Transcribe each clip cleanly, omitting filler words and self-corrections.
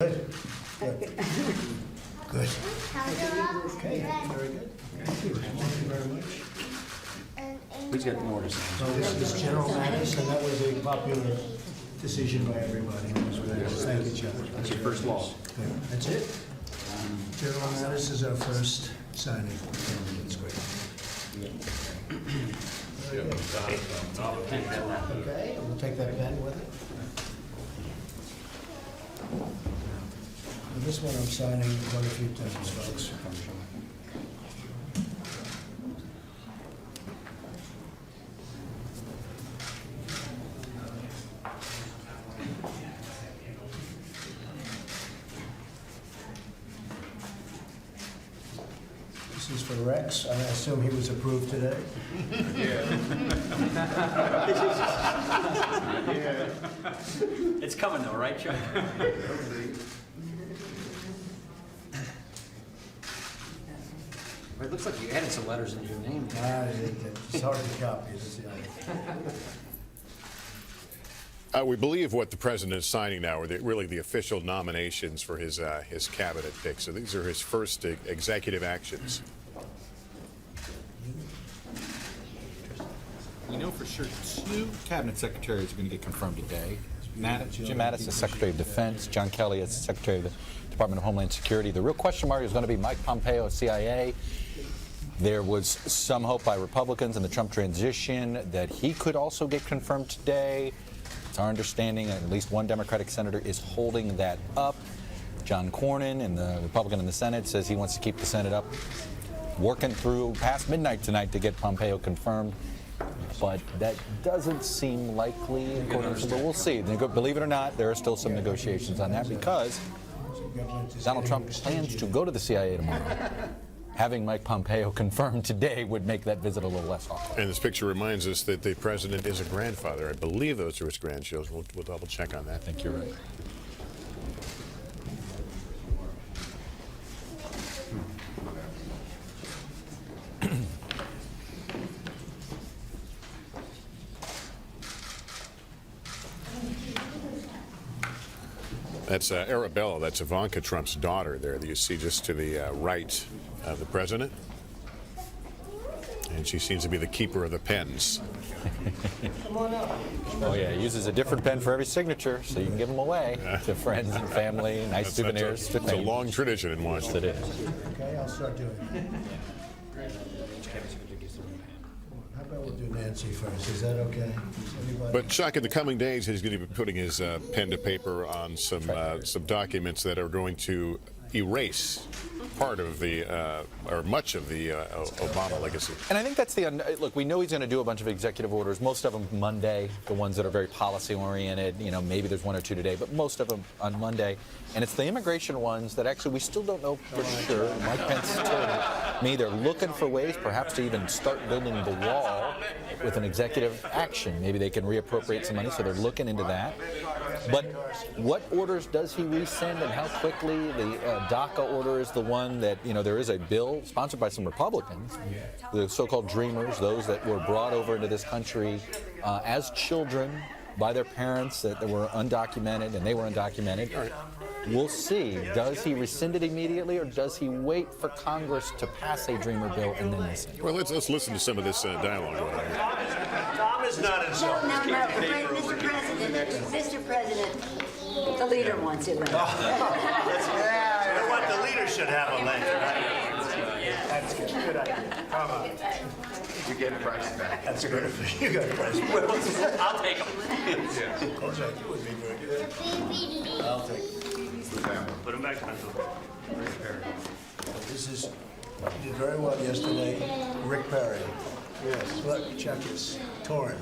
Good. Good. Good. Okay, very good. Thank you very much. Who's got more to say? So this is General Mattis, and that was a popular decision by everybody. Thank you, Chuck. That's your first law. Yeah, that's it. General Mattis is our first signing. That's great. Very good. Okay, and we'll take that pen with it. And this one I'm signing quite a few times, folks. This is for Rex. I assume he was approved today. It's coming though, right, Chuck? It looks like you added some letters into your name. It's hard to copy. That's the only. We believe what the president is signing now are really the official nominations for his cabinet picks. So these are his first executive actions. We know for sure 2 cabinet secretaries are going to get confirmed today. Jim Mattis is Secretary of Defense. John Kelly is Secretary of the Department of Homeland Security. The real question mark is going to be Mike Pompeo of CIA. There was some hope by Republicans in the Trump transition that he could also get confirmed today. It's our understanding that at least one Democratic senator is holding that up. John Cornyn, and the Republican in the Senate, says he wants to keep the Senate up, working through past midnight tonight to get Pompeo confirmed. But that doesn't seem likely, according to, but we'll see. Believe it or not, there are still some negotiations on that because Donald Trump plans to go to the CIA tomorrow. Having Mike Pompeo confirmed today would make that visit a little less awkward. And this picture reminds us that the president is a grandfather. I believe those are his grandchildren. We'll double check on that. I think you're right. That's Arabella. That's Ivanka Trump's daughter there that you see just to the right of the president. And she seems to be the keeper of the pens. Oh yeah, he uses a different pen for every signature, so you can give them away to friends and family, nice souvenirs. It's a long tradition in Washington. It is. Okay, I'll start doing it. How about we'll do Nancy first? Is that okay? Anybody? But Chuck, in the coming days, he's going to be putting his pen to paper on some documents that are going to erase part of the, or much of the Obama legacy. And I think that's look, we know he's going to do a bunch of executive orders, most of them Monday, the ones that are very policy oriented, you know, maybe there's 1 or 2 today, but most of them on Monday. And it's the immigration ones that actually we still don't know for sure. Mike Pence told me they're looking for ways perhaps to even start building the wall with an executive action. Maybe they can reappropriate some money, so they're looking into that. But what orders does he resend and how quickly? The DACA order is the one that, you know, there is a bill sponsored by some Republicans, the so-called dreamers, those that were brought over into this country as children by their parents that were undocumented, and they were undocumented. We'll see. Does he rescind it immediately, or does he wait for Congress to pass a dreamer bill and then rescind it? Well, let's listen to some of this dialogue. Tom is not insulted. No, Mr. President, the leader wants it. Right? You know what? The leader should have a lecture. That's good. Good idea. Come on. You get a price back. That's a good idea. You got a price. I'll take them. That's right. You would be very good. I'll take it. Put him back, Pencil. This is, you did very well yesterday. Rick Perry. Yes. Look, check this. Torn.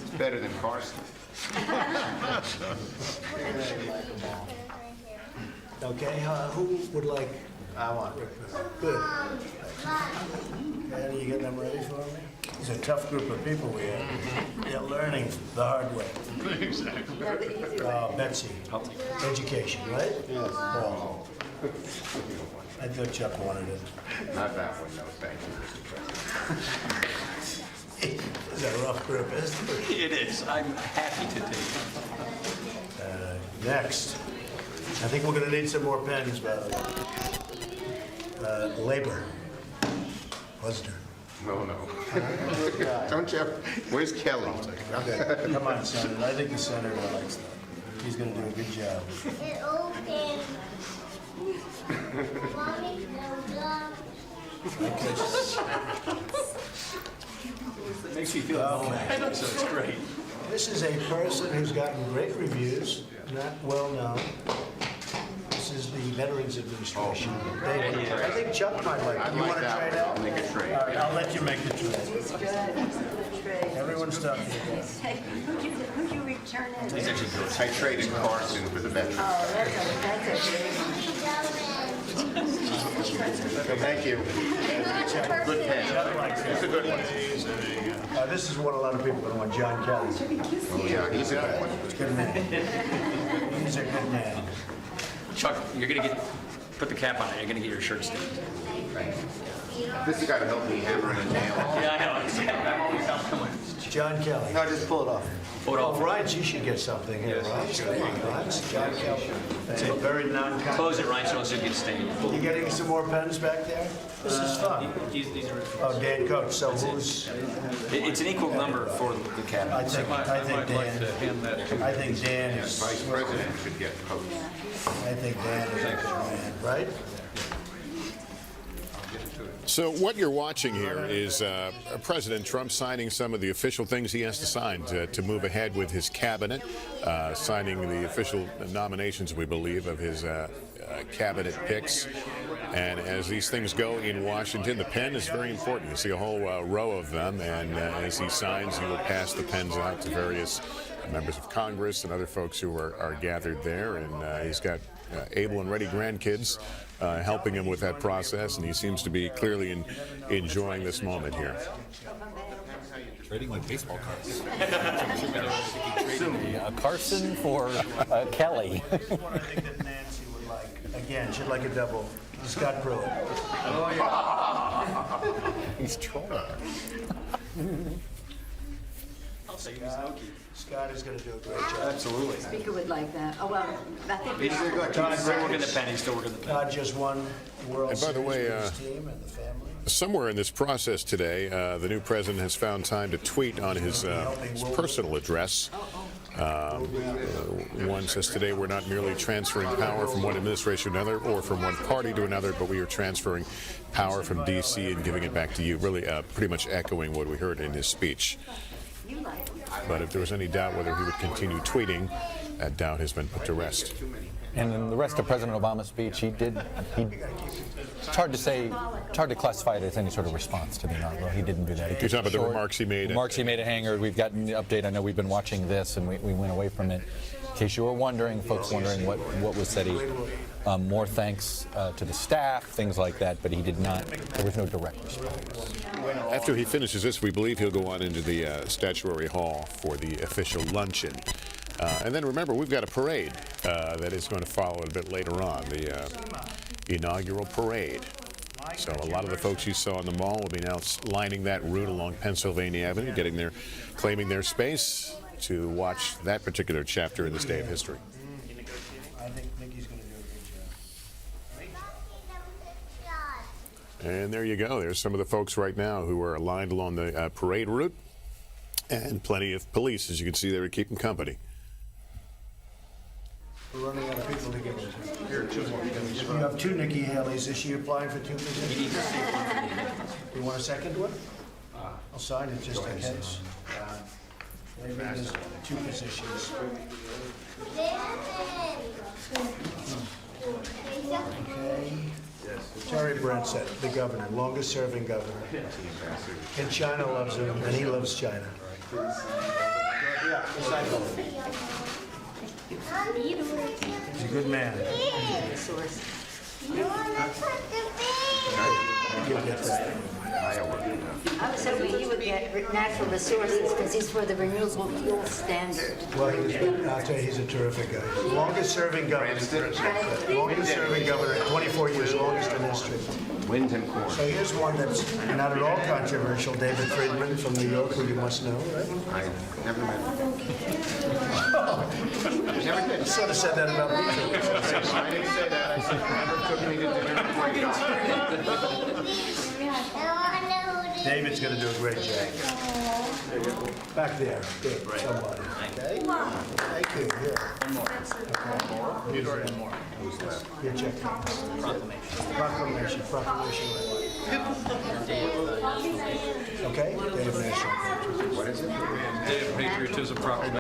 It's better than Carson. Okay, who would like? I want Rick Perry. Good. Okay, you get them ready for me? It's a tough group of people we have. They're learning the hard way. Exactly. Betsy. Education, right? Yes. Paul. I thought Chuck wanted it. Not that one, no, thank you, Mr. President. It's a rough group, isn't it? It is. I'm happy to take it. Next, I think we're going to need some more pens, by the way. Labor. Wasner. No. Don't you? Where's Kelly? Okay. Come on, Senator. I think the senator likes that. He's going to do a good job. It opens. Mommy, Makes you feel okay. So it's great. This is a person who's gotten great reviews, not well known. This is the Veterans Administration. I think Chuck might like it. You want to trade out? Make a trade. All right, I'll let you make the trade. It's good. Good trade. Everyone's talking about it. Hey, who'd you return it? He's actually good. I traded Carson for the veteran. Oh, that's a Thank you. Good pen. Chuck likes It's a it. good one. This is what a lot of people are going to want, John Kelly. Oh, yeah, he's a good one. Good man. He's a good man. Chuck, you're gonna put the cap on it. You're gonna get your shirt stained. This has got to help me hammer in a nail. Yeah, I know. I'm always out. Come on. John Kelly. No, just pull it off. Pull it off. Ryan, you should get something here, Ryan. Come on, Ryan. John Kelly. It's a very non-con. Close it, Ryan, so it gets stained. You getting some more pens back there? This is fun. These are. Oh, Dan Coach. So who's? It's an equal number for the cap. I think Dan. I think Dan is. Vice President should get post. I think Dan is a good man, right? So what you're watching here is President Trump signing some of the official things he has to sign to move ahead with his cabinet, signing the official nominations, we believe, of his cabinet picks. And as these things go in Washington, the pen is very important. You see a whole row of them, and as he signs, he will pass the pens out to various members of Congress and other folks who are gathered there. And he's got able and ready grandkids helping him with that process, and he seems to be clearly enjoying this moment here. Trading like baseball cards. Carson for Kelly. I think that Nancy would like. Again, she'd like a double. Scott Pruitt. He's trolling. I'll say he's Noki. Scott is going to do a great job. Absolutely. Speaker would like that. Oh, well, I think. He's still working the pen. He's still working the pen. Todd just won the World And by the Series way, with his team and the family. Somewhere in this process today, the new president has found time to tweet on his personal address. One says, today we're not merely transferring power from one administration to another or from one party to another, but we are transferring power from D.C. and giving it back to you, really pretty much echoing what we heard in his speech. But if there was any doubt whether he would continue tweeting, that doubt has been put to rest. And in the rest of President Obama's speech, it's hard to say, it's hard to classify it as any sort of response to the inaugural. He didn't do that. You're talking about the remarks he made? Remarks he made at Hangar. We've gotten the update. I know we've been watching this, and we went away from it. In case you were wondering, folks wondering what was said, more thanks to the staff, things like that, but he did not, there was no direct response. After he finishes this, we believe he'll go on into the statuary hall for the official luncheon. And then remember, we've got a parade that is going to follow a bit later on, the inaugural parade. So a lot of the folks you saw in the mall will be now lining that route along Pennsylvania Avenue, claiming their space to watch that particular chapter in this day of history. I think Nikki's going to do a good job. And there you go. There's some of the folks right now who are aligned along the parade route, and plenty of police, as you can see, they were keeping company. We're running out of people to give it. Here, two more. You have two Nikki Haley's. Is she applying for two positions? You want a second one? I'll sign it just in case. Maybe there's two positions. Okay. Terry Brensett, the governor, longest serving governor. And China loves him, and he loves China. Yeah, he's a good man. You'll get that. I was hoping he would get natural resources because he's for the renewable fuel standard. Well, I'll tell you, he's a terrific guy. Longest serving governor. Longest serving governor, 24 years, longest in history. Winds and corn. So here's one that's not at all controversial. David Friedman from New York, who you must know, right? I never met him. I sort of said that about me. I didn't say that. I said never took me to dinner before you got here. David's going to do a great job. Back there. Good. Somebody. Okay? Thank you. Here. One more. Who's left? Here, check. Proclamation. Okay? Dave National. What is it? Day of Patriotism Proclamation.